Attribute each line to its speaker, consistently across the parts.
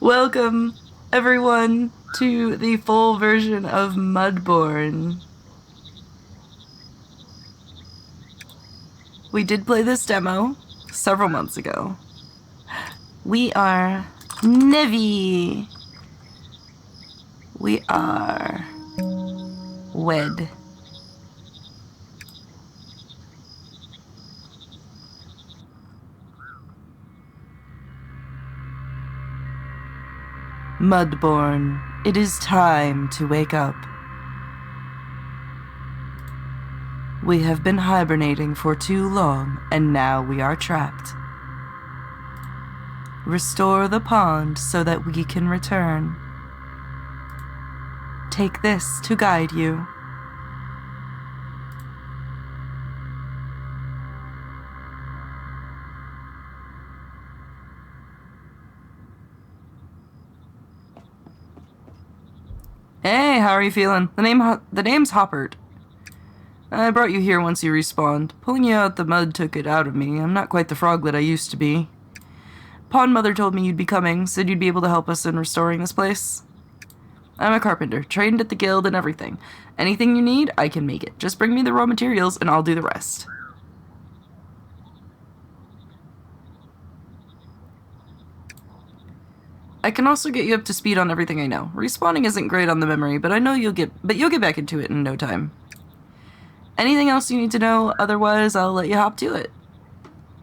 Speaker 1: Welcome, everyone, to the full version of Mudborne. We did play this demo several months ago. We are Nevi. We are wed. Mudborne, it is time to wake up. We have been hibernating for too long, and now we are trapped. Restore the pond so that we can return. Take this to guide you. Hey, how are you feeling? The name's Hoppert. I brought you here once you respawned. Pulling you out the mud took it out of me. I'm not quite the frog that I used to be. Pond Mother told me you'd be coming, said you'd be able to help us in restoring this place. I'm a carpenter, trained at the guild and everything. Anything you need, I can make it. Just bring me the raw materials and I'll do the rest. I can also get you up to speed on everything I know. Respawning isn't great on the memory, but I know you'll get back into it in no time. Anything else you need to know? Otherwise, I'll let you hop to it.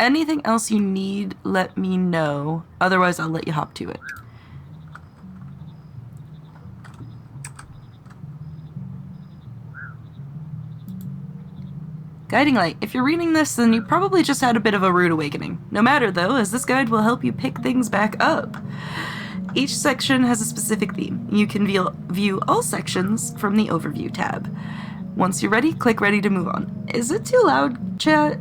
Speaker 1: Anything else you need, let me know. Otherwise, I'll let you hop to it. Guiding Light. If you're reading this, then you probably just had a bit of a rude awakening. No matter, though, as this guide will help you pick things back up. Each section has a specific theme. You can view all sections from the Overview tab. Once you're ready, click Ready to move on. Is it too loud, chat?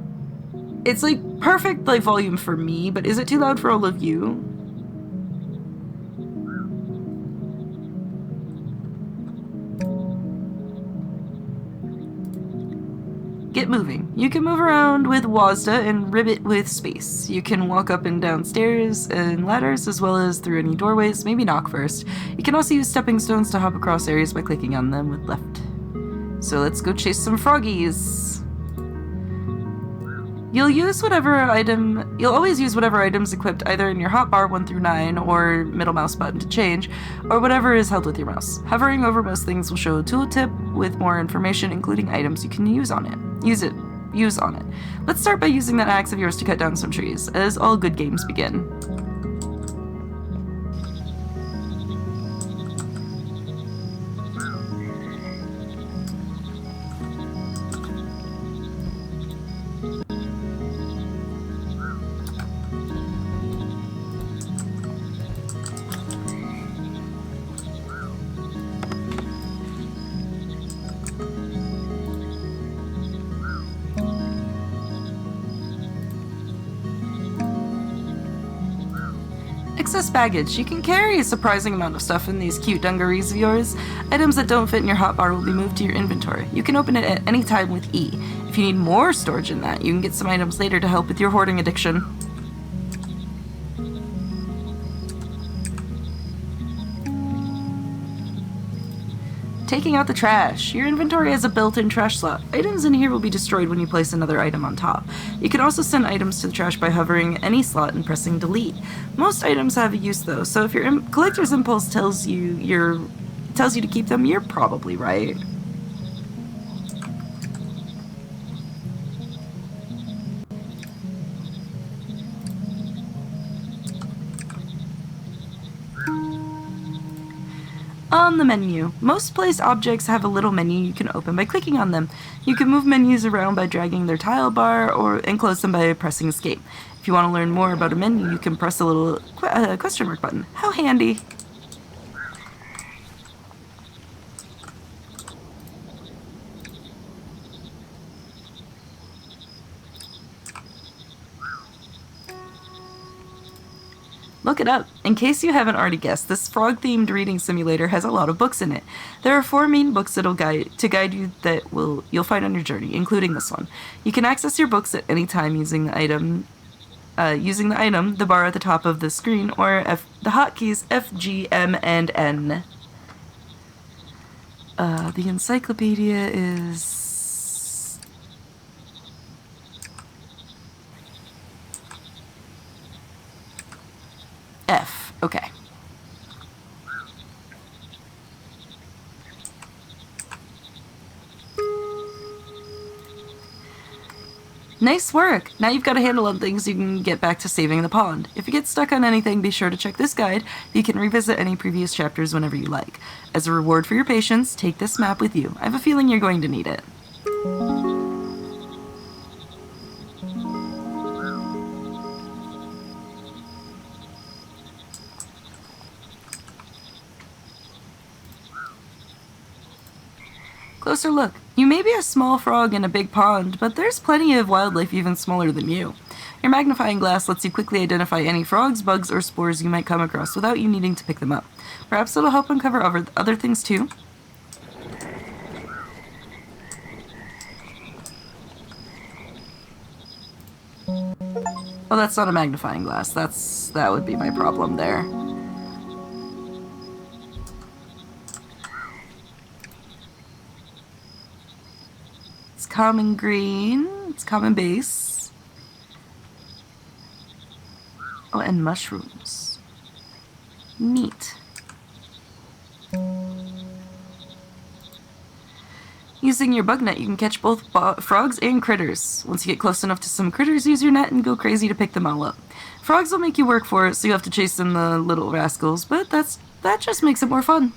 Speaker 1: It's like perfect volume for me, but is it too loud for all of you? Get moving. You can move around with WASDA and ribbit with space. You can walk up and down stairs and ladders as well as through any doorways, maybe knock first. You can also use stepping stones to hop across areas by clicking on them with left. So let's go chase some froggies. You'll always use whatever items equipped either in your hotbar 1 through 9 or middle mouse button to change, or whatever is held with your mouse. Hovering over most things will show a tooltip with more information, including items you can use on it. Let's start by using that axe of yours to cut down some trees, as all good games begin. Excess baggage. You can carry a surprising amount of stuff in these cute dungarees of yours. Items that don't fit in your hotbar will be moved to your inventory. You can open it at any time with E. If you need more storage in that, you can get some items later to help with your hoarding addiction. Taking out the trash. Your inventory has a built-in trash slot. Items in here will be destroyed when you place another item on top. You can also send items to the trash by hovering any slot and pressing delete. Most items have a use though, so if your collector's impulse tells you to keep them, you're probably right. On the menu. Most placed objects have a little menu you can open by clicking on them. You can move menus around by dragging their tile bar and close them by pressing escape. If you want to learn more about a menu, you can press a little question mark button. How handy. Look it up. In case you haven't already guessed, this frog-themed reading simulator has a lot of books in it. There are 4 main books that'll guide you you'll find on your journey, including this one. You can access your books at any time using the item using the item, the bar at the top of the screen, or the hotkeys F, G, M, and N. The encyclopedia is... F. Okay. Nice work! Now you've got a handle on things, you can get back to saving the pond. If you get stuck on anything, be sure to check this guide. You can revisit any previous chapters whenever you like. As a reward for your patience, take this map with you. I have a feeling you're going to need it. Closer look. You may be a small frog in a big pond, but there's plenty of wildlife even smaller than you. Your magnifying glass lets you quickly identify any frogs, bugs, or spores you might come across without you needing to pick them up. Perhaps it'll help uncover other things too. Oh, that's not a magnifying glass. That would be my problem there. It's common green. It's common base. Oh, and mushrooms. Neat. Using your bug net, you can catch both frogs and critters. Once you get close enough to some critters, use your net and go crazy to pick them all up. Frogs will make you work for it, so you have to chase them, the little rascals, but that just makes it more fun.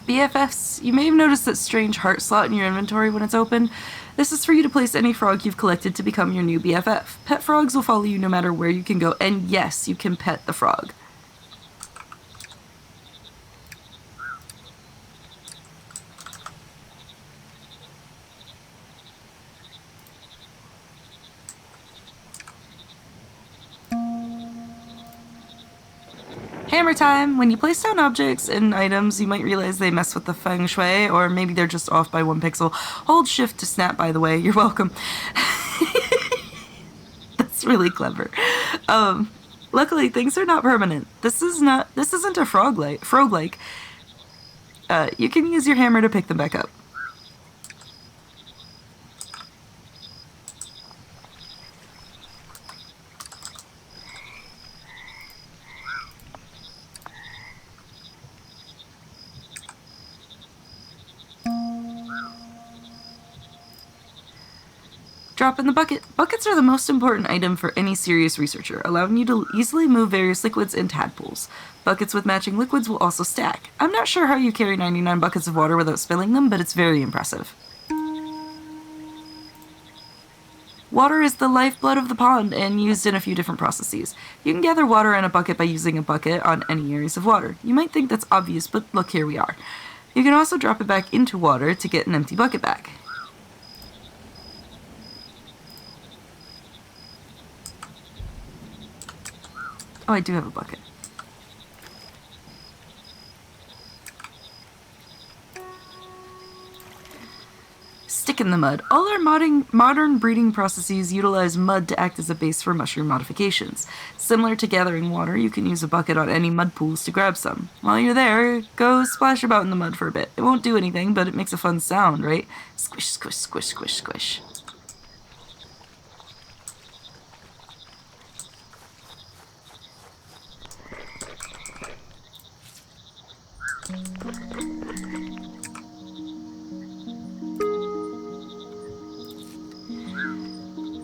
Speaker 1: BFFs, you may have noticed that strange heart slot in your inventory when it's open. This is for you to place any frog you've collected to become your new BFF. Pet frogs will follow you no matter where you can go, and yes, you can pet the frog. Hammer time! When you place down objects and items, you might realize they mess with the feng shui, or maybe they're just off by 1 pixel. Hold shift to snap, by the way. You're welcome. That's really clever. Luckily, things are not permanent. This isn't a frog-like. You can use your hammer to pick them back up. Drop in the bucket. Buckets are the most important item for any serious researcher, allowing you to easily move various liquids and tadpoles. Buckets with matching liquids will also stack. I'm not sure how you carry 99 buckets of water without spilling them, but it's very impressive. Water is the lifeblood of the pond and used in a few different processes. You can gather water in a bucket by using a bucket on any areas of water. You might think that's obvious, but look, here we are. You can also drop it back into water to get an empty bucket back. Oh, I do have a bucket. Stick in the mud. All our modern breeding processes utilize mud to act as a base for mushroom modifications. Similar to gathering water, you can use a bucket on any mud pools to grab some. While you're there, go splash about in the mud for a bit. It won't do anything, but it makes a fun sound, right? Squish, squish, squish, squish, squish.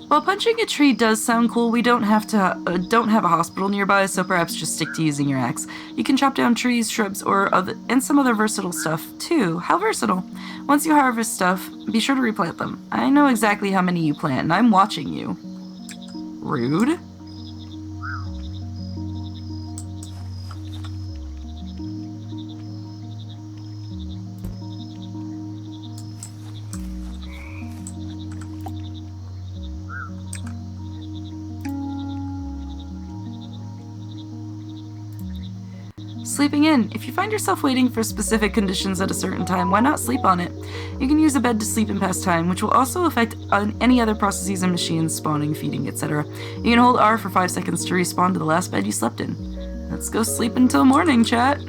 Speaker 1: While punching a tree does sound cool, we don't have a hospital nearby, so perhaps just stick to using your axe. You can chop down trees, shrubs, and some other versatile stuff too. How versatile! Once you harvest stuff, be sure to replant them. I know exactly how many you plant, and I'm watching you. Rude. Sleeping in. If you find yourself waiting for specific conditions at a certain time, why not sleep on it? You can use a bed to sleep and pass time, which will also affect any other processes and machines, spawning, feeding, etc. You can hold R for 5 seconds to respawn to the last bed you slept in. Let's go sleep until morning, chat.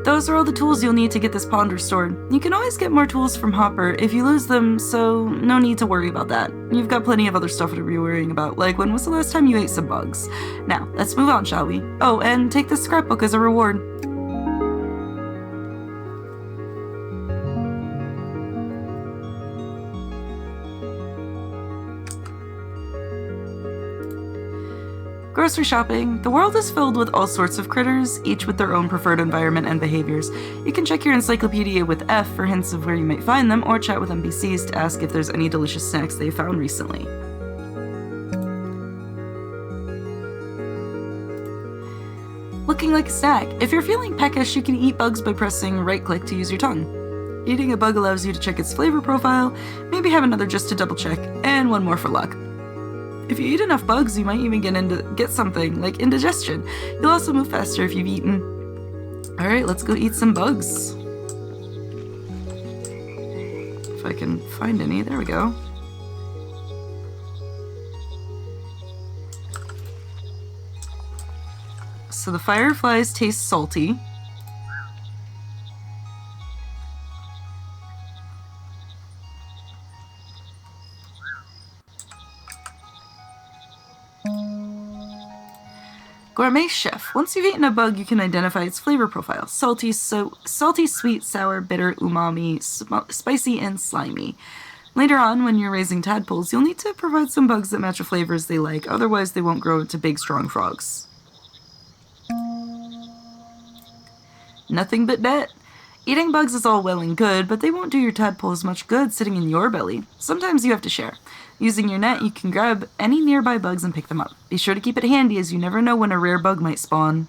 Speaker 1: Those are all the tools you'll need to get this pond restored. You can always get more tools from Hopper if you lose them, so no need to worry about that. You've got plenty of other stuff to be worrying about, like when was the last time you ate some bugs? Now, let's move on, shall we? Oh, and take this scrapbook as a reward. Grocery shopping. The world is filled with all sorts of critters, each with their own preferred environment and behaviors. You can check your encyclopedia with F for hints of where you might find them, or chat with NPCs to ask if there's any delicious snacks they found recently. Looking like a snack. If you're feeling peckish, you can eat bugs by pressing right-click to use your tongue. Eating a bug allows you to check its flavor profile, maybe have another just to double-check, and one more for luck. If you eat enough bugs, you might even get something, like indigestion. You'll also move faster if you've eaten. Alright, let's go eat some bugs. If I can find any, there we go. So the fireflies taste salty. Gourmet Chef. Once you've eaten a bug, you can identify its flavor profile. Salty, sweet, sour, bitter, umami, spicy, and slimy. Later on, when you're raising tadpoles, you'll need to provide some bugs that match the flavors they like, otherwise they won't grow into big, strong frogs. Nothing but bet. Eating bugs is all well and good, but they won't do your tadpoles much good sitting in your belly. Sometimes you have to share. Using your net, you can grab any nearby bugs and pick them up. Be sure to keep it handy, as you never know when a rare bug might spawn.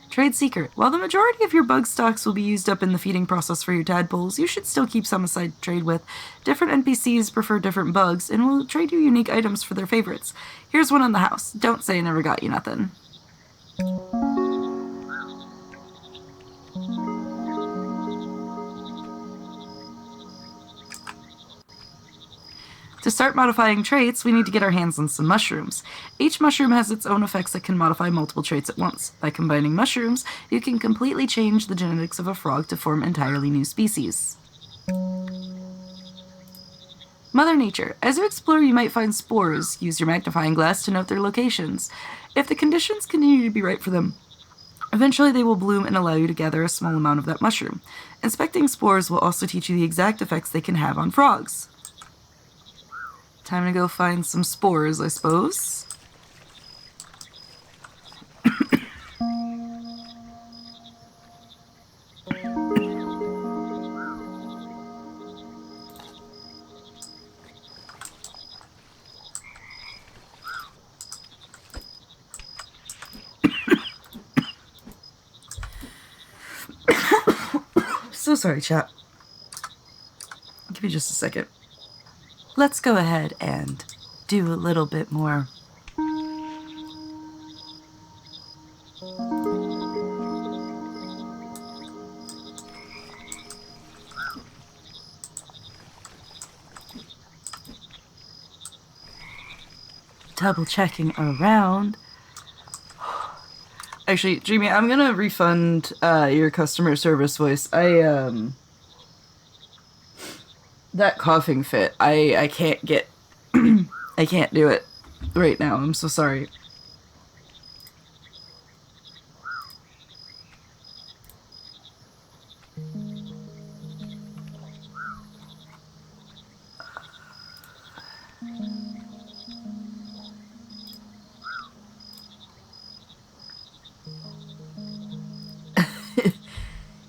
Speaker 1: Trade secret. While the majority of your bug stocks will be used up in the feeding process for your tadpoles, you should still keep some aside to trade with. Different NPCs prefer different bugs, and will trade you unique items for their favorites. Here's one on the house. Don't say I never got you nothing. To start modifying traits, we need to get our hands on some mushrooms. Each mushroom has its own effects that can modify multiple traits at once. By combining mushrooms, you can completely change the genetics of a frog to form entirely new species. Mother Nature. As you explore, you might find spores. Use your magnifying glass to note their locations. If the conditions continue to be right for them, eventually they will bloom and allow you to gather a small amount of that mushroom. Inspecting spores will also teach you the exact effects they can have on frogs. Time to go find some spores, I suppose. So sorry, chat. Give me just a second. Let's go ahead and do a little bit more. Double checking around. Actually, Jamie, I'm gonna refund your customer service voice. That coughing fit, I can't get, I can't do it right now. I'm so sorry.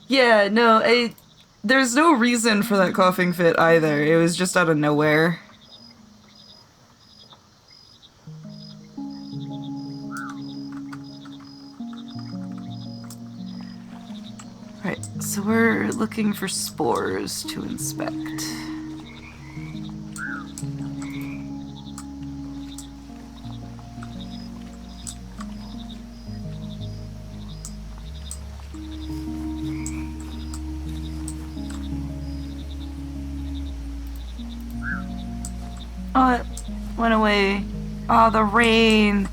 Speaker 1: Yeah, no, There's no reason for that coughing fit either. It was just out of nowhere. Right, so we're looking for spores to inspect. Oh, it went away. Oh, the rain.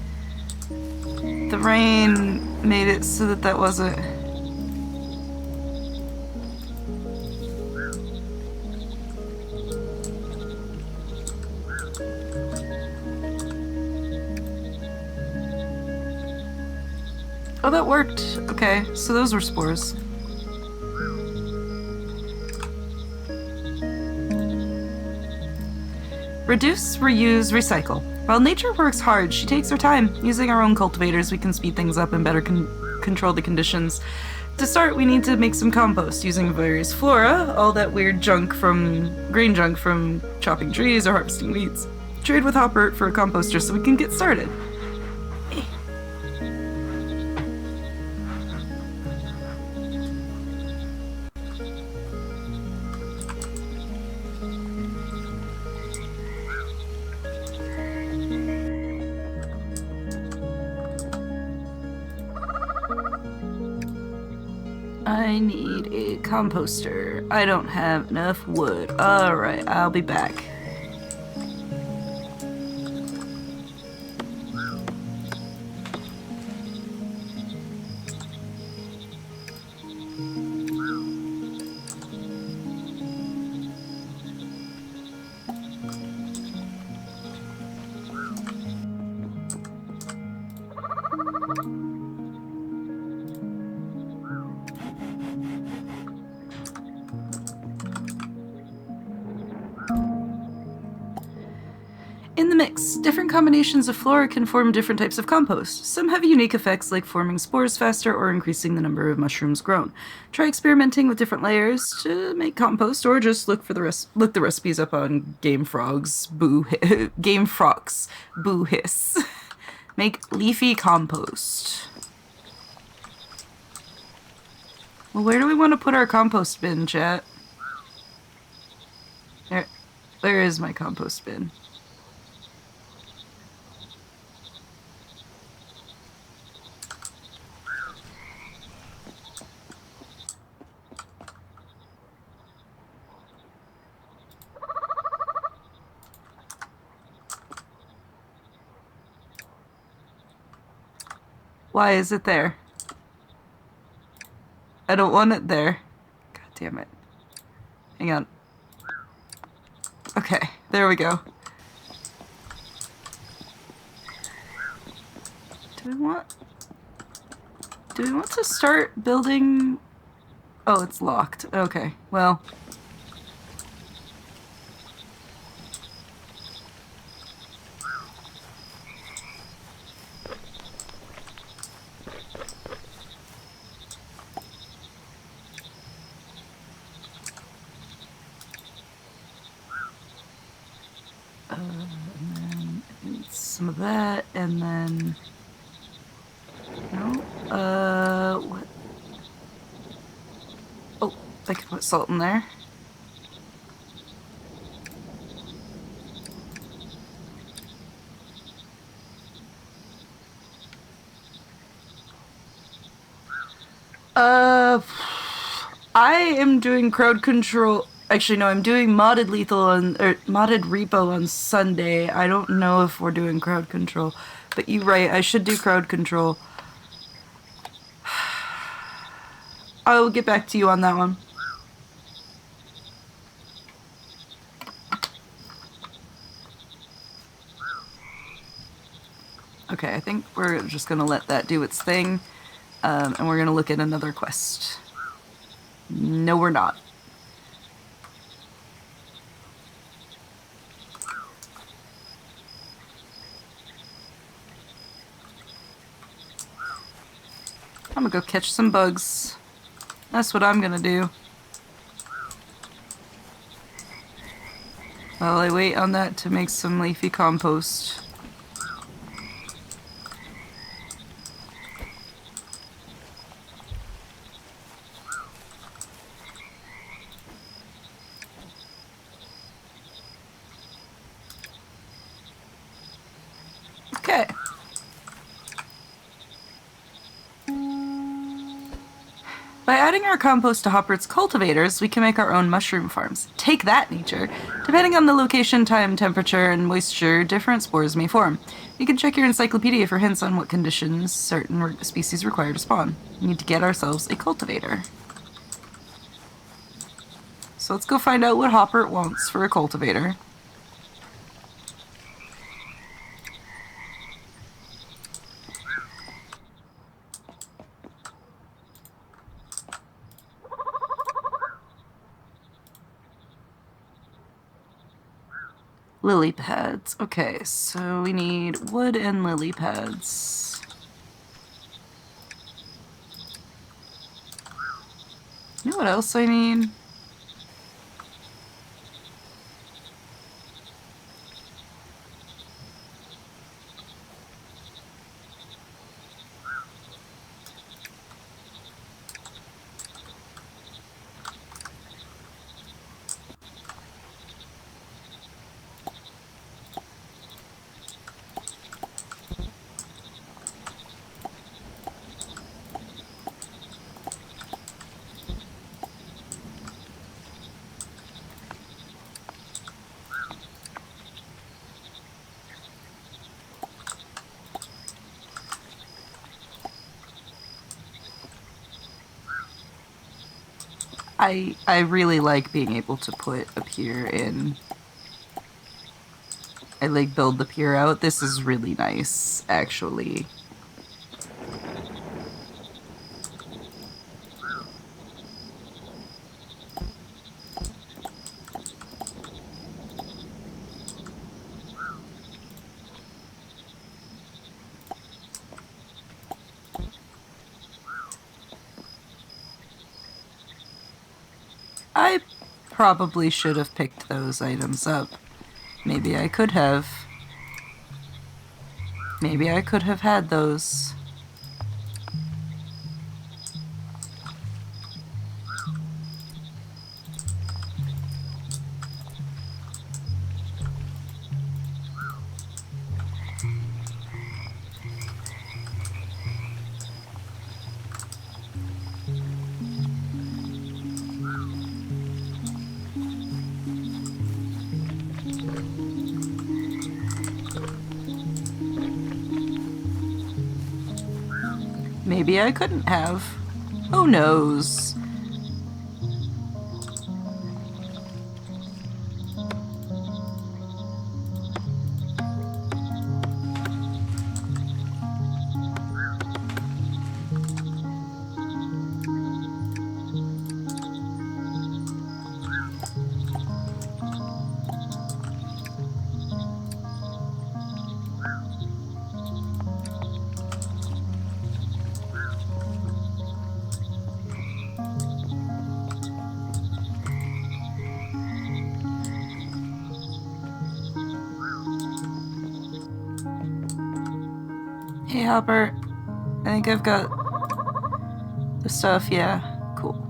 Speaker 1: The rain made it so that that wasn't... Oh, that worked. Okay, so those were spores. Reduce, reuse, recycle. While nature works hard, she takes her time. Using our own cultivators, we can speed things up and better control the conditions. To start, we need to make some compost using various flora, all that weird junk from... green junk from chopping trees or harvesting weeds. Trade with Hopper for a composter so we can get started. I need a composter. I don't have enough wood. Alright, I'll be back. In the mix, different combinations of flora can form different types of compost. Some have unique effects like forming spores faster or increasing the number of mushrooms grown. Try experimenting with different layers to make compost, or just look the recipes up on Game Frogs. Game Frogs. Boo hiss. Make leafy compost. Well, where do we want to put our compost bin, chat? Where is my compost bin? Why is it there? I don't want it there. God damn it. Hang on. Okay, there we go. Do we want to start building? Oh, it's locked. Okay, well. And then some of that, and then no. What? Oh, I can put salt in there. I am doing crowd control. Actually, no, I'm doing modded lethal or modded repo on Sunday. I don't know if we're doing crowd control, but you're right. I should do crowd control. I'll get back to you on that one. Okay, I think we're just gonna let that do its thing, and we're gonna look at another quest. No, we're not. I'm gonna go catch some bugs. That's what I'm gonna do. While I wait on that to make some leafy compost. Okay. By adding our compost to Hoppert's cultivators, we can make our own mushroom farms. Take that, nature! Depending on the location, time, temperature, and moisture, different spores may form. You can check your encyclopedia for hints on what conditions certain species require to spawn. We need to get ourselves a cultivator. So let's go find out what Hoppert wants for a cultivator. Lily pads. Okay, so we need wood and lily pads. You know what else I need? I really like being able to put a pier in. I like build the pier out. This is really nice, actually. I probably should have picked those items up. Maybe I could have. Maybe I could have had those. Maybe I couldn't have. Who knows? Hey, Albert. I think I've got the stuff, yeah. Cool.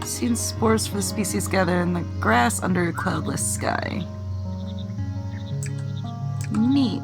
Speaker 1: Seen spores for the species gather in the grass under a cloudless sky. Neat.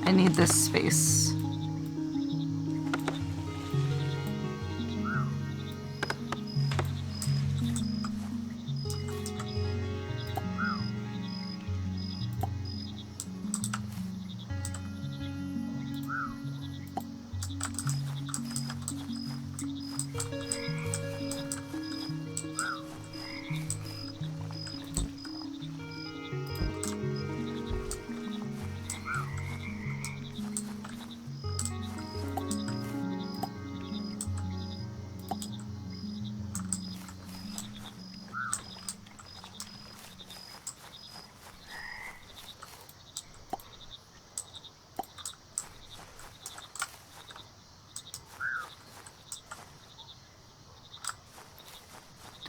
Speaker 1: I need this space.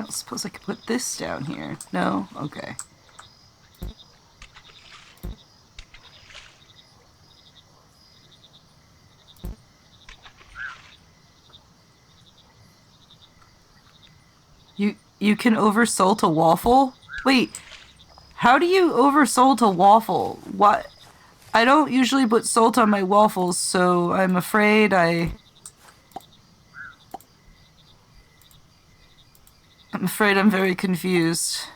Speaker 1: I suppose I could put this down here. No? Okay. You can oversalt a waffle? Wait, how do you oversalt a waffle? What? I don't usually put salt on my waffles, so I'm afraid I'm afraid I'm very confused.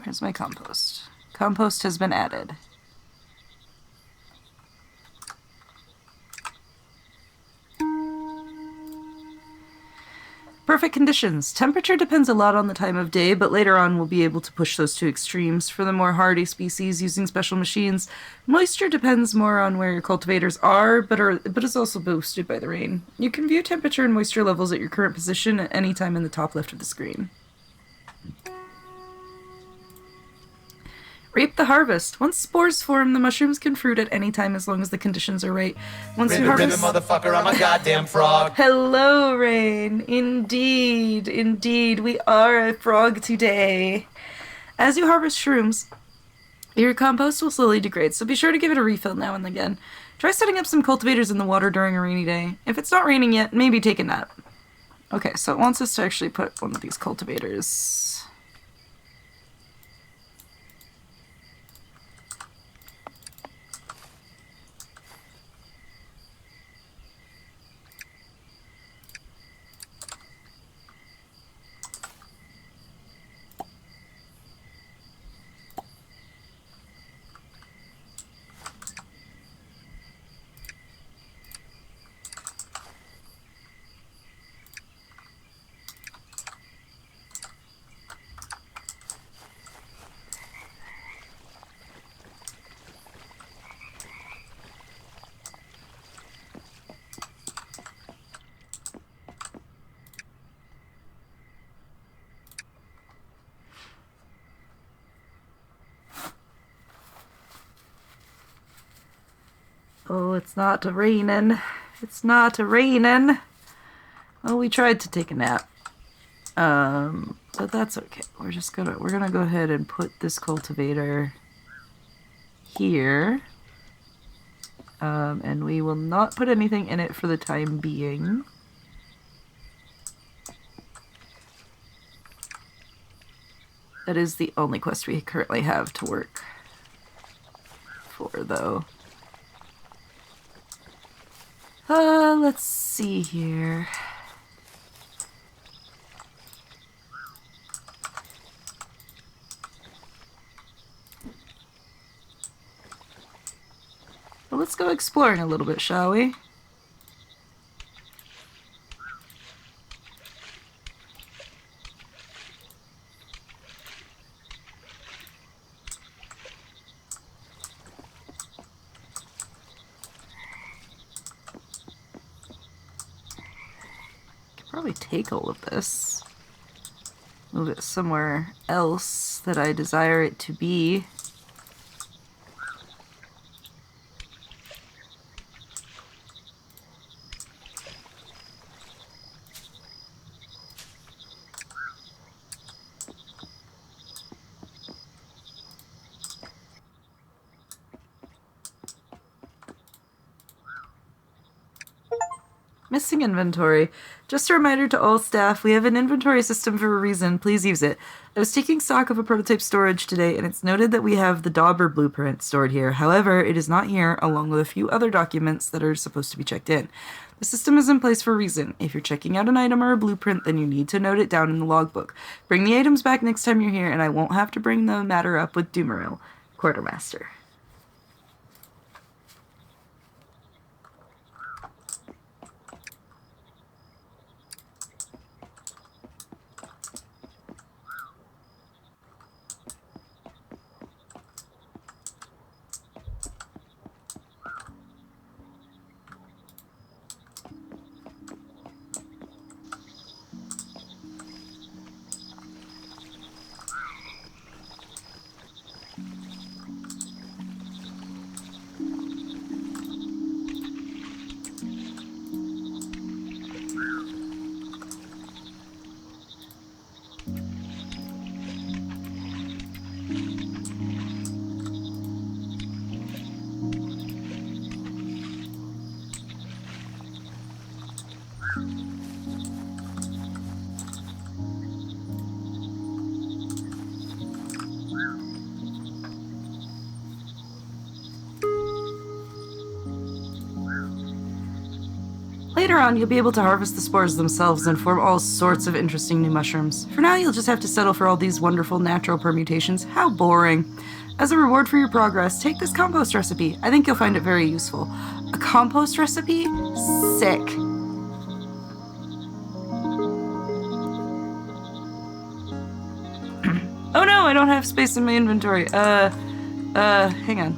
Speaker 1: Where's my compost? Compost has been added. Perfect conditions. Temperature depends a lot on the time of day, but later on we'll be able to push those to extremes. For the more hardy species using special machines, moisture depends more on where your cultivators are, but is also boosted by the rain. You can view temperature and moisture levels at your current position at any time in the top left of the screen. Reap the harvest. Once spores form, the mushrooms can fruit at any time as long as the conditions are right. Once you harvest...
Speaker 2: motherfucker, I'm a goddamn frog.
Speaker 1: Hello, Rain. Indeed, indeed, we are a frog today. As you harvest shrooms, your compost will slowly degrade, so be sure to give it a refill now and again. Try setting up some cultivators in the water during a rainy day. If it's not raining yet, maybe take a nap. Okay, so it wants us to actually put one of these cultivators... Oh, it's not raining. It's not raining. Well, we tried to take a nap. But that's okay. We're gonna go ahead and put this cultivator here. And we will not put anything in it for the time being. That is the only quest we currently have to work for, though. Let's see here. Well, let's go exploring a little bit, shall we? Probably take all of this, move it somewhere else that I desire it to be. Missing inventory. Just a reminder to all staff, we have an inventory system for a reason. Please use it. I was taking stock of a prototype storage today, and it's noted that we have the Dauber blueprint stored here. However, it is not here, along with a few other documents that are supposed to be checked in. The system is in place for a reason. If you're checking out an item or a blueprint, then you need to note it down in the logbook. Bring the items back next time you're here, and I won't have to bring the matter up with Dumaril, Quartermaster. Later on, you'll be able to harvest the spores themselves and form all sorts of interesting new mushrooms. For now, you'll just have to settle for all these wonderful natural permutations. How boring. As a reward for your progress, take this compost recipe. I think you'll find it very useful. A compost recipe? Sick. Oh no, I don't have space in my inventory. Hang on.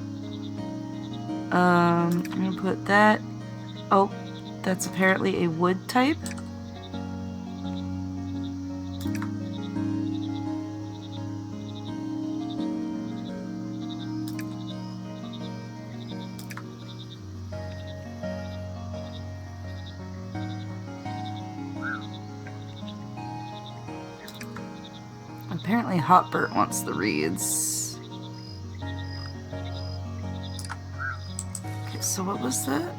Speaker 1: I'm gonna put that. Oh, that's apparently a wood type. Apparently Hotbert wants the reeds. Okay, so what was that?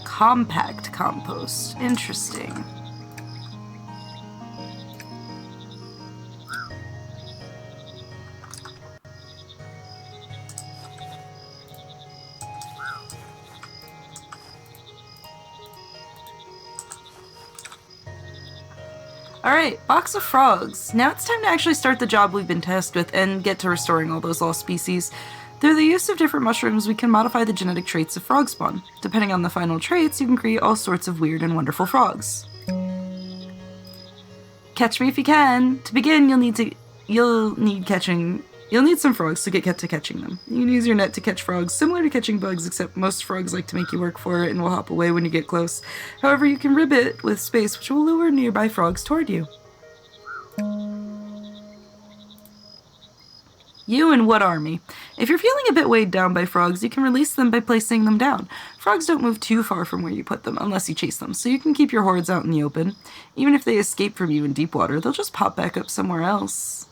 Speaker 1: Compact compost. Interesting. Alright, box of frogs. Now it's time to actually start the job we've been tasked with and get to restoring all those lost species. Through the use of different mushrooms, we can modify the genetic traits of frog spawn. Depending on the final traits, you can create all sorts of weird and wonderful frogs. Catch me if you can. To begin, you'll need some frogs to get to catching them. You can use your net to catch frogs, similar to catching bugs, except most frogs like to make you work for it and will hop away when you get close. However, you can rib it with space, which will lure nearby frogs toward you. You and what army? If you're feeling a bit weighed down by frogs, you can release them by placing them down. Frogs don't move too far from where you put them, unless you chase them, so you can keep your hordes out in the open. Even if they escape from you in deep water, they'll just pop back up somewhere else.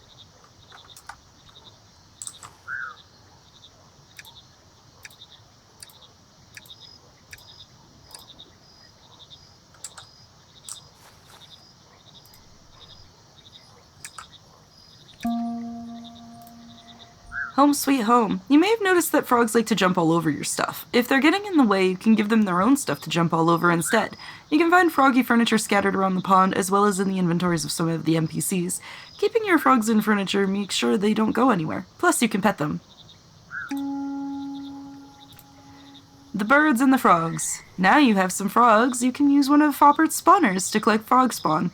Speaker 1: Home sweet home. You may have noticed that frogs like to jump all over your stuff. If they're getting in the way, you can give them their own stuff to jump all over instead. You can find froggy furniture scattered around the pond, as well as in the inventories of some of the NPCs. Keeping your frogs in furniture makes sure they don't go anywhere. Plus, you can pet them. The birds and the frogs. Now you have some frogs, you can use one of Foppert's spawners to collect frog spawn.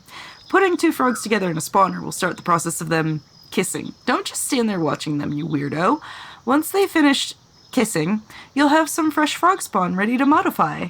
Speaker 1: Putting two frogs together in a spawner will start the process of them kissing. Don't just stand there watching them, you weirdo. Once they finish kissing, you'll have some fresh frog spawn ready to modify.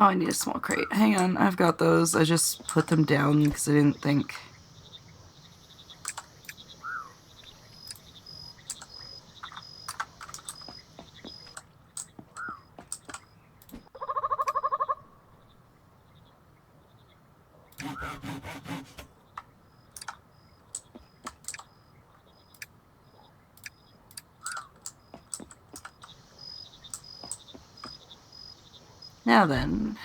Speaker 1: Oh, I need a small crate. Hang on, I've got those. I just put them down because I didn't think. Now then.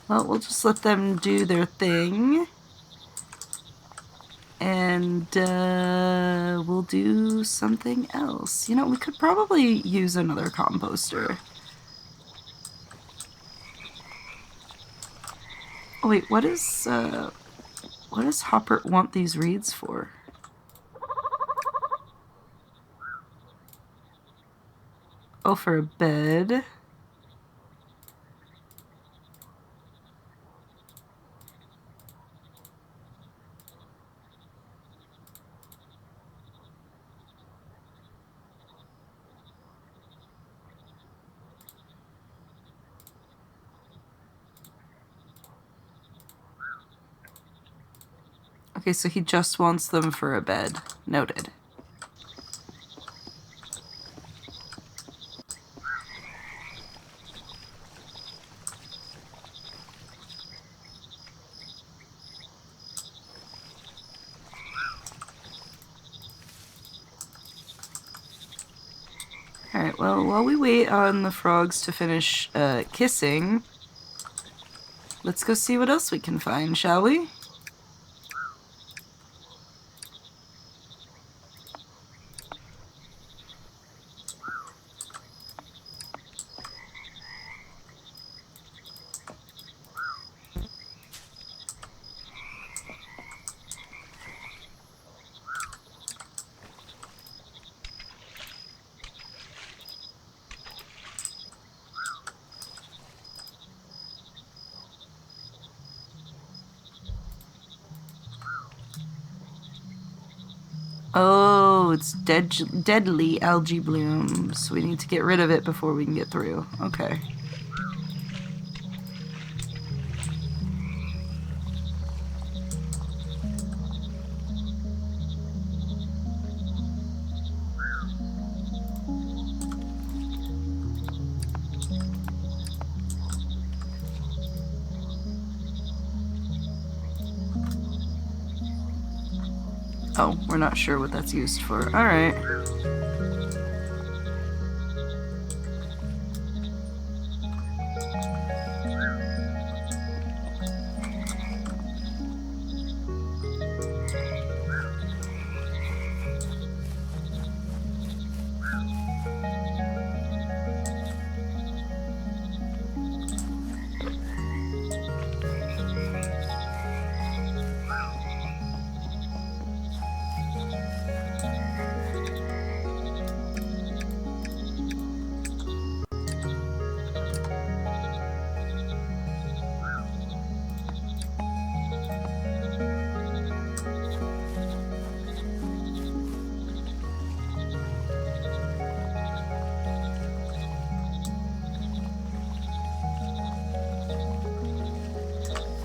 Speaker 1: Well, we'll just let them do their thing. And we'll do something else. You know, we could probably use another composter. Oh wait, what does Hopper want these reeds for? Oh, for a bed. Okay, so he just wants them for a bed. Noted. Alright, well, while we wait on the frogs to finish kissing, let's go see what else we can find, shall we? Oh, it's deadly algae blooms. We need to get rid of it before we can get through. Okay. Oh, we're not sure what that's used for. Alright.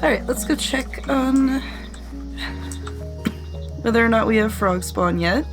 Speaker 1: Alright, let's go check on whether or not we have frog spawn yet.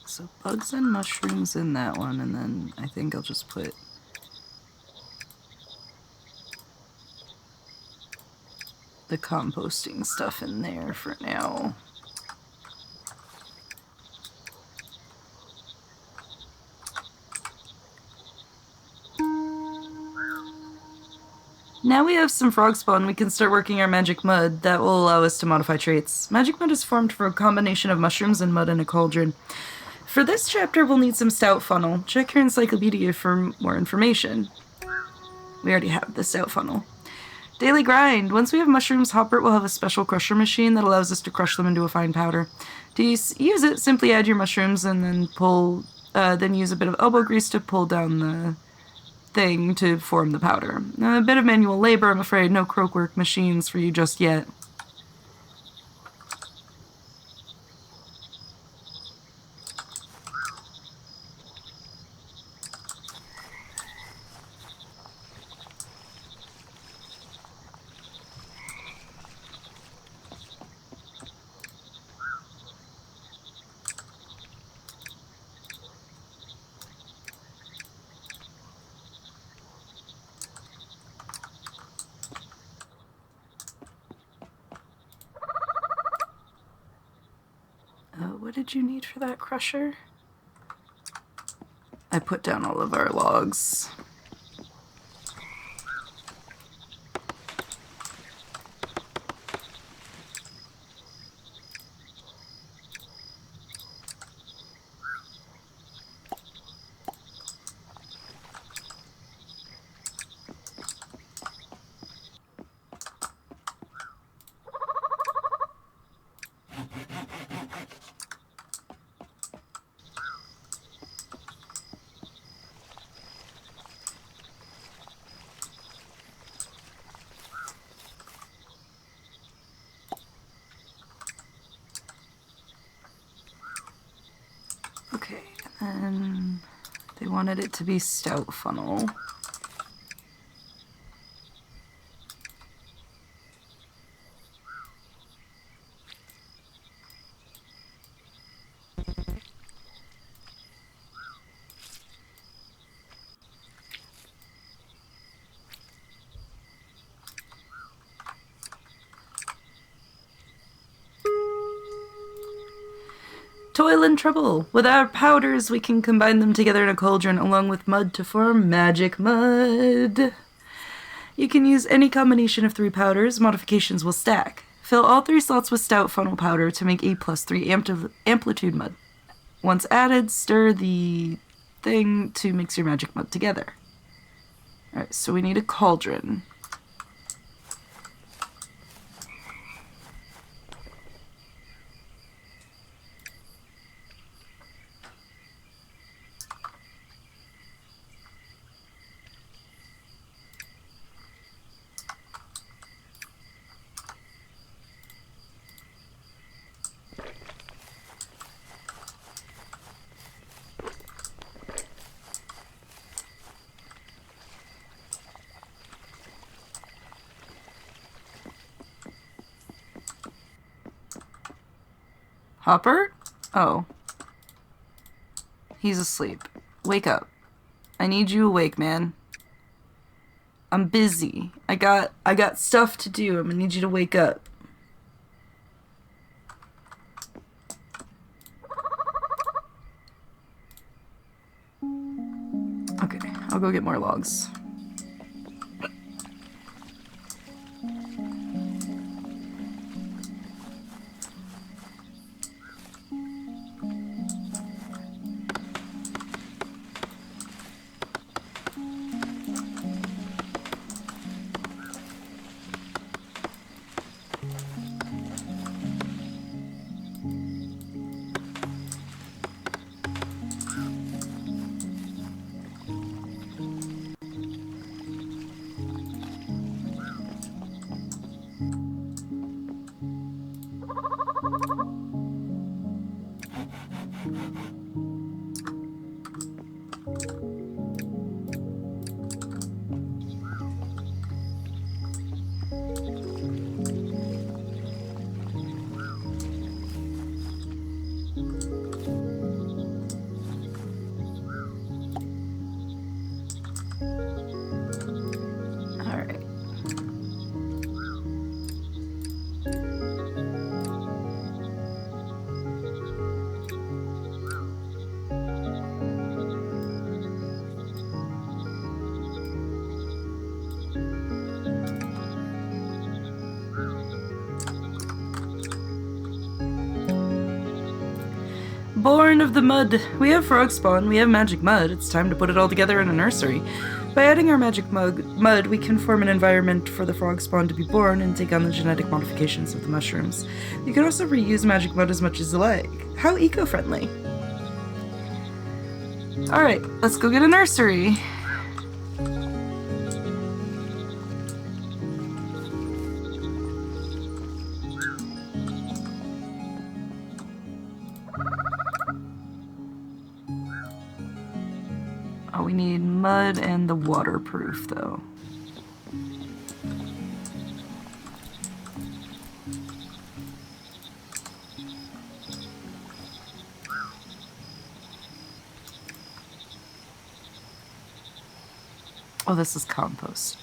Speaker 1: So bugs and mushrooms in that one, and then I think I'll just put the composting stuff in there for now. Now we have some frog spawn, we can start working our magic mud. That will allow us to modify traits. Magic mud is formed from a combination of mushrooms and mud in a cauldron. For this chapter, we'll need some stout funnel. Check your encyclopedia for more information. We already have the stout funnel. Daily grind. Once we have mushrooms, Hopper will have a special crusher machine that allows us to crush them into a fine powder. To use it, simply add your mushrooms and then use a bit of elbow grease to pull down the thing to form the powder. A bit of manual labor, I'm afraid. No croakwork machines for you just yet. What did you need for that crusher? I put down all of our logs. Okay, and they wanted it to be stout funnel. Toil and trouble. With our powders, we can combine them together in a cauldron along with mud to form magic mud. You can use any combination of 3 powders. Modifications will stack. Fill all 3 slots with stout funnel powder to make A+3 amplitude mud. Once added, stir the thing to mix your magic mud together. Alright, so we need a cauldron. Hopper? Oh. He's asleep. Wake up. I need you awake, man. I'm busy. I got stuff to do. I'm gonna need you to wake up. Okay, I'll go get more logs. Born of the mud. We have frog spawn, we have magic mud. It's time to put it all together in a nursery. By adding our magic mud, we can form an environment for the frog spawn to be born and take on the genetic modifications of the mushrooms. You can also reuse magic mud as much as you like. How eco-friendly. Alright, let's go get a nursery. Oh, we need mud and the waterproof, though. Oh, this is compost.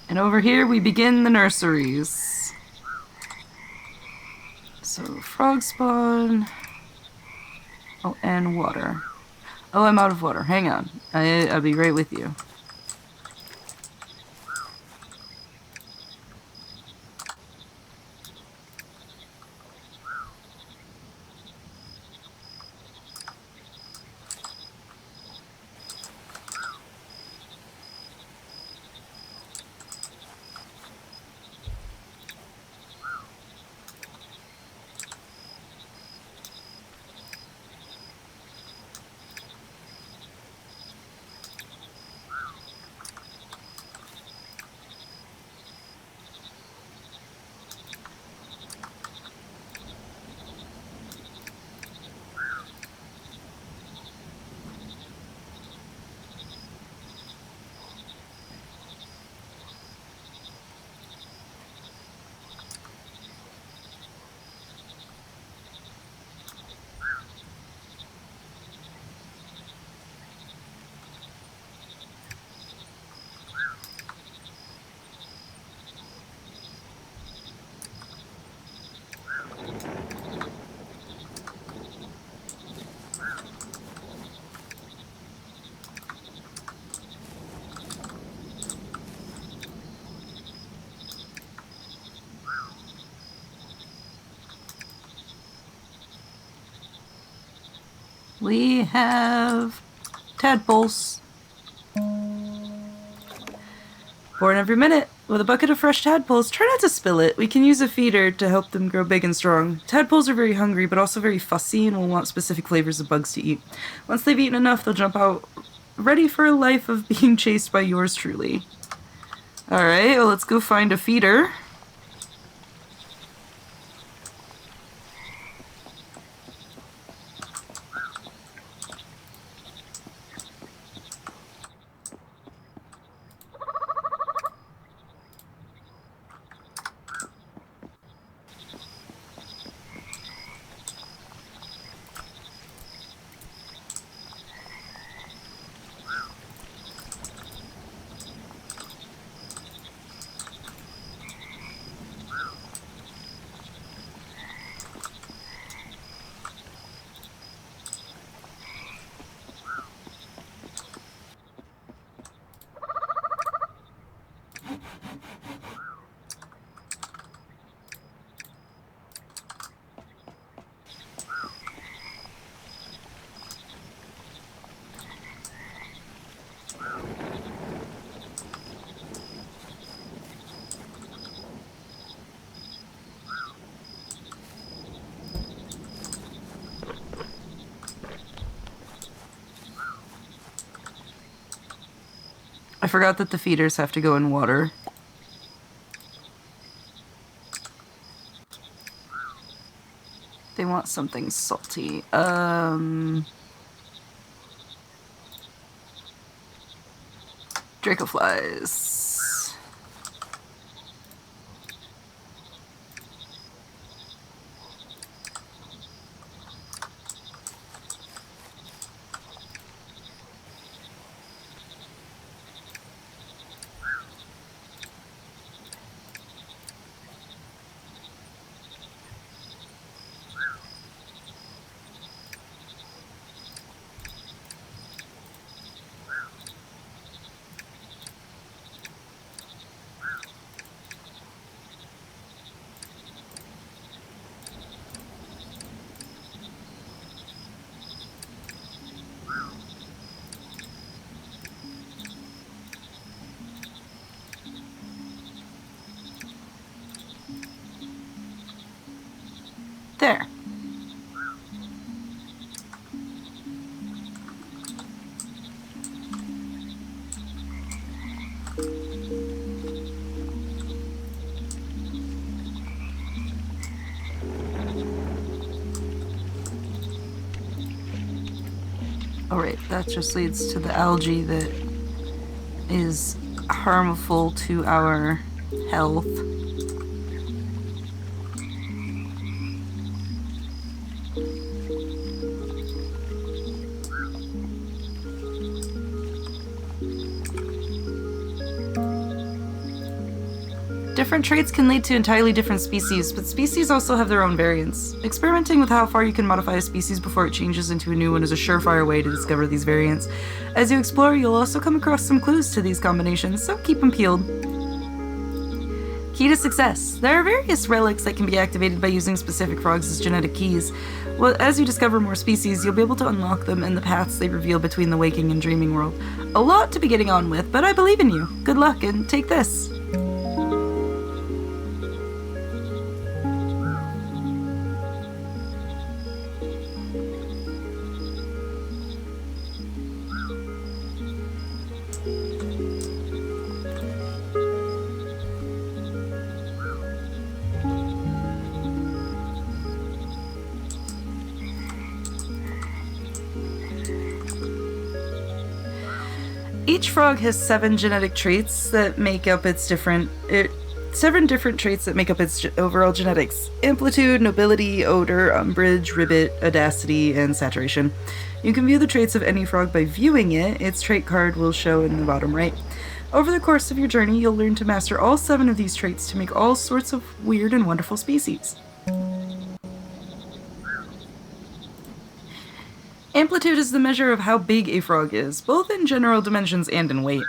Speaker 1: And over here we begin the nurseries. So frog spawn. Oh, and water. Oh, I'm out of water. Hang on. I'll be right with you. We have tadpoles. Born every minute. With a bucket of fresh tadpoles, try not to spill it. We can use a feeder to help them grow big and strong. Tadpoles are very hungry, but also very fussy and will want specific flavors of bugs to eat. Once they've eaten enough, they'll jump out, ready for a life of being chased by yours truly. Alright, well, let's go find a feeder. I forgot that the feeders have to go in water. want something salty. Dracoflies. There. Alright, that just leads to the algae that is harmful to our health. Different traits can lead to entirely different species, but species also have their own variants. Experimenting with how far you can modify a species before it changes into a new one is a surefire way to discover these variants. As you explore, you'll also come across some clues to these combinations, so keep them peeled. Key to success. There are various relics that can be activated by using specific frogs as genetic keys. Well, as you discover more species, you'll be able to unlock them and the paths they reveal between the waking and dreaming world. A lot to be getting on with, but I believe in you. Good luck, and take this. Each frog has 7 genetic traits that make up its different... 7 different traits that make up its overall genetics. Amplitude, nobility, odor, umbrage, ribbit, audacity, and saturation. You can view the traits of any frog by viewing it. Its trait card will show in the bottom right. Over the course of your journey, you'll learn to master all 7 of these traits to make all sorts of weird and wonderful species. Amplitude is the measure of how big a frog is, both in general dimensions and in weight.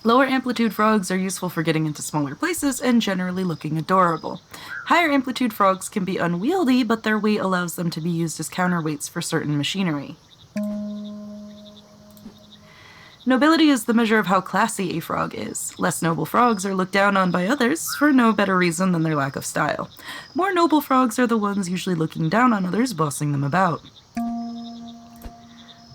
Speaker 1: Lower amplitude frogs are useful for getting into smaller places and generally looking adorable. Higher amplitude frogs can be unwieldy, but their weight allows them to be used as counterweights for certain machinery. Nobility is the measure of how classy a frog is. Less noble frogs are looked down on by others for no better reason than their lack of style. More noble frogs are the ones usually looking down on others, bossing them about.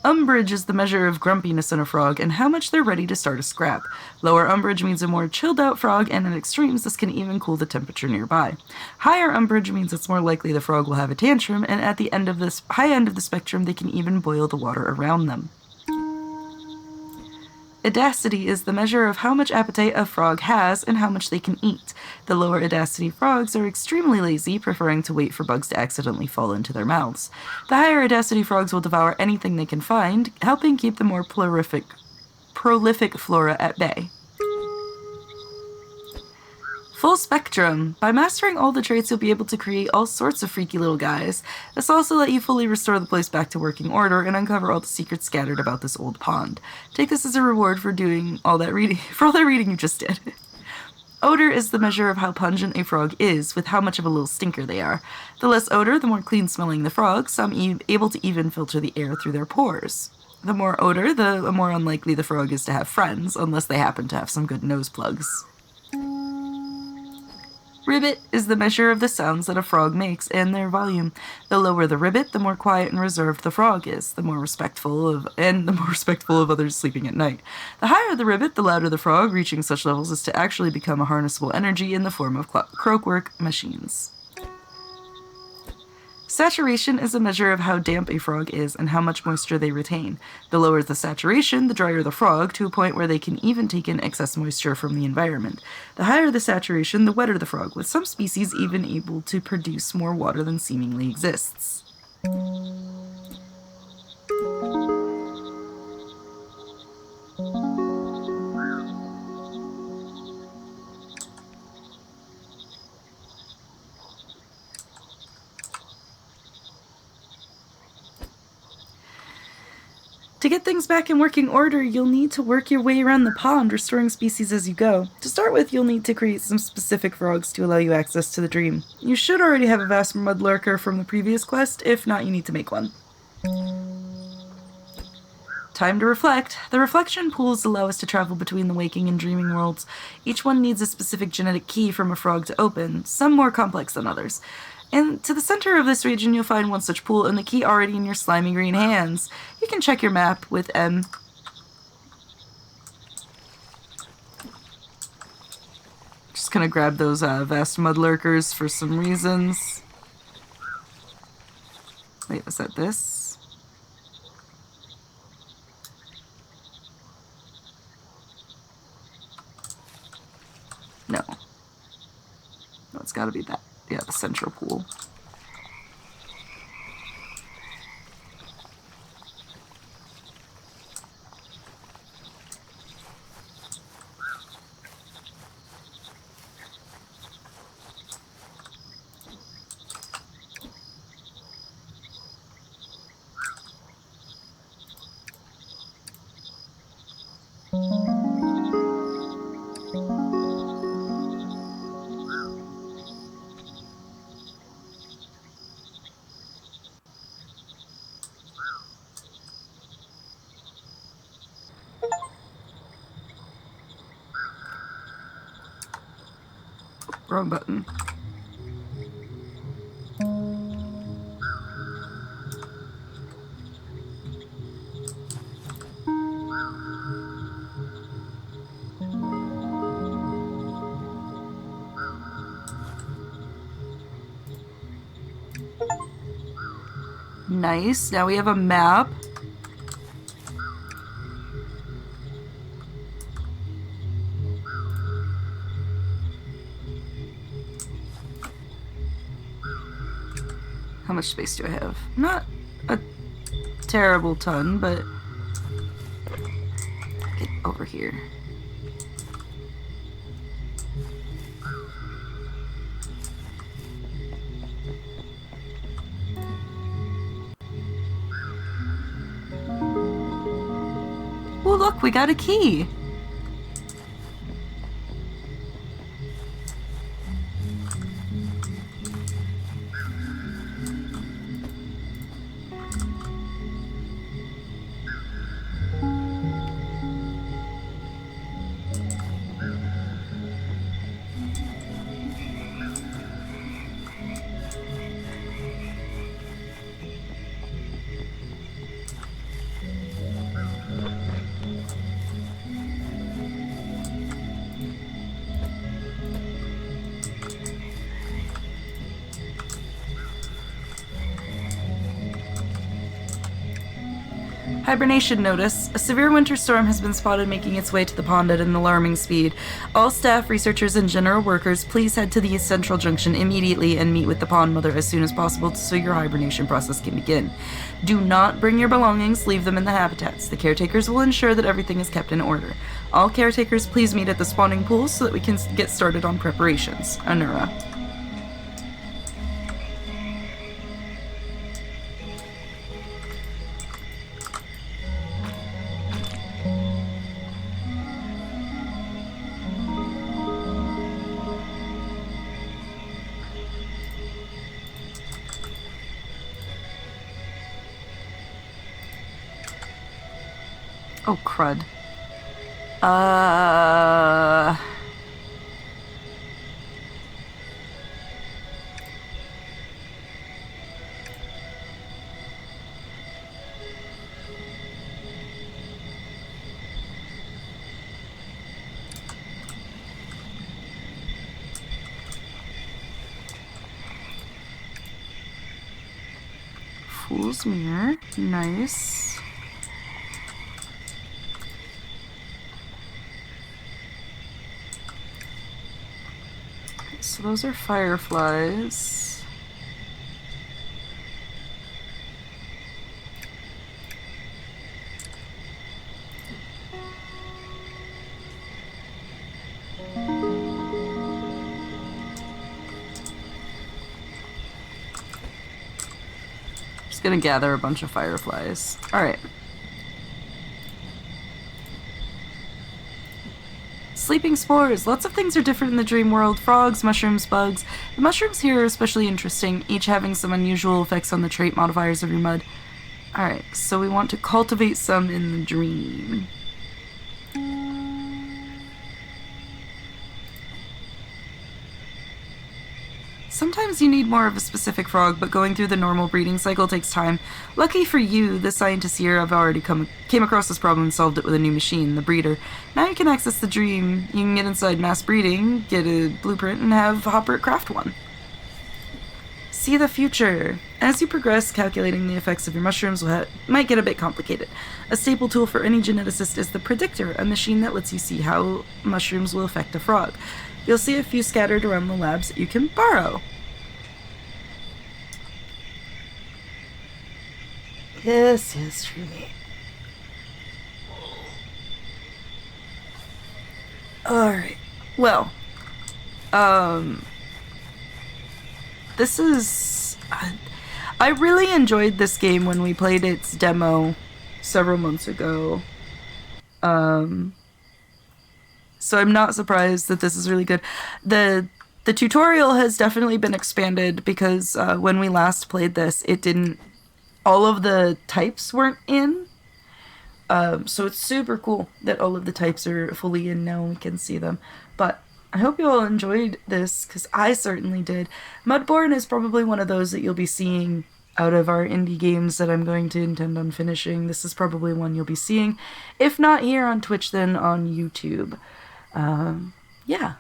Speaker 1: Umbrage is the measure of grumpiness in a frog and how much they're ready to start a scrap. Lower umbrage means a more chilled out frog, and at extremes this can even cool the temperature nearby. Higher umbrage means it's more likely the frog will have a tantrum, and at the end of this high end of the spectrum they can even boil the water around them. Audacity is the measure of how much appetite a frog has and how much they can eat. The lower audacity frogs are extremely lazy, preferring to wait for bugs to accidentally fall into their mouths. The higher audacity frogs will devour anything they can find, helping keep the more prolific flora at bay. Full spectrum. By mastering all the traits, you'll be able to create all sorts of freaky little guys. This also let you fully restore the place back to working order and uncover all the secrets scattered about this old pond. Take this as a reward for doing all that reading, you just did. Odor is the measure of how pungent a frog is, with how much of a little stinker they are. The less odor, the more clean-smelling the frog, some able to even filter the air through their pores. The more odor, the more unlikely the frog is to have friends, unless they happen to have some good nose plugs. Ribbit is the measure of the sounds that a frog makes and their volume. The lower the ribbit, the more quiet and reserved the frog is, the more respectful of others sleeping at night. The higher the ribbit, the louder the frog, reaching such levels as to actually become a harnessable energy in the form of croakwork machines. Saturation is a measure of how damp a frog is and how much moisture they retain. The lower the saturation, the drier the frog, to a point where they can even take in excess moisture from the environment. The higher the saturation, the wetter the frog, with some species even able to produce more water than seemingly exists. To get things back in working order, you'll need to work your way around the pond, restoring species as you go. To start with, you'll need to create some specific frogs to allow you access to the dream. You should already have a vast mud lurker from the previous quest. If not, you need to make one. Time to reflect. The reflection pools allow us to travel between the waking and dreaming worlds. Each one needs a specific genetic key from a frog to open, some more complex than others. And to the center of this region, you'll find one such pool and the key already in your slimy green hands. You can check your map with M. Just gonna grab those vast mud lurkers for some reasons. Wait, was that this? No. No, it's gotta be that. Yeah, the central pool. Wrong button. Nice. Now we have a map. How much space do I have? Not a terrible ton, but get over here. Oh, look, we got a key. Hibernation notice. A severe winter storm has been spotted making its way to the pond at an alarming speed. All staff, researchers, and general workers, please head to the central junction immediately and meet with the pond mother as soon as possible so your hibernation process can begin. Do not bring your belongings, leave them in the habitats. The caretakers will ensure that everything is kept in order. All caretakers, please meet at the spawning pools so that we can get started on preparations. Anura. Oh, crud. Fool's Mirror. Nice. So those are fireflies. Just gonna gather a bunch of fireflies. Alright. Sleeping spores. Lots of things are different in the dream world. Frogs, mushrooms, bugs. The mushrooms here are especially interesting, each having some unusual effects on the trait modifiers of your mud. Alright, so we want to cultivate some in the dream. Sometimes you need more of a specific frog, but going through the normal breeding cycle takes time. Lucky for you, the scientists here have already came across this problem and solved it with a new machine, the breeder. Now you can access the dream. You can get inside mass breeding, get a blueprint, and have Hopper craft one. See the future. As you progress, calculating the effects of your mushrooms might get a bit complicated. A staple tool for any geneticist is the Predictor, a machine that lets you see how mushrooms will affect a frog. You'll see a few scattered around the labs that you can borrow. Yes, truly. Alright. Well, this is... I really enjoyed this game when we played its demo several months ago. So I'm not surprised that this is really good. The tutorial has definitely been expanded because when we last played this, it didn't... all of the types weren't in. So it's super cool that all of the types are fully in now and we can see them. But I hope you all enjoyed this, because I certainly did. Mudborne is probably one of those that you'll be seeing out of our indie games that I'm going to intend on finishing. This is probably one you'll be seeing. If not here on Twitch, then on YouTube. Yeah.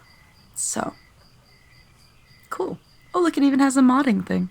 Speaker 1: So. Cool. Oh, look, it even has a modding thing.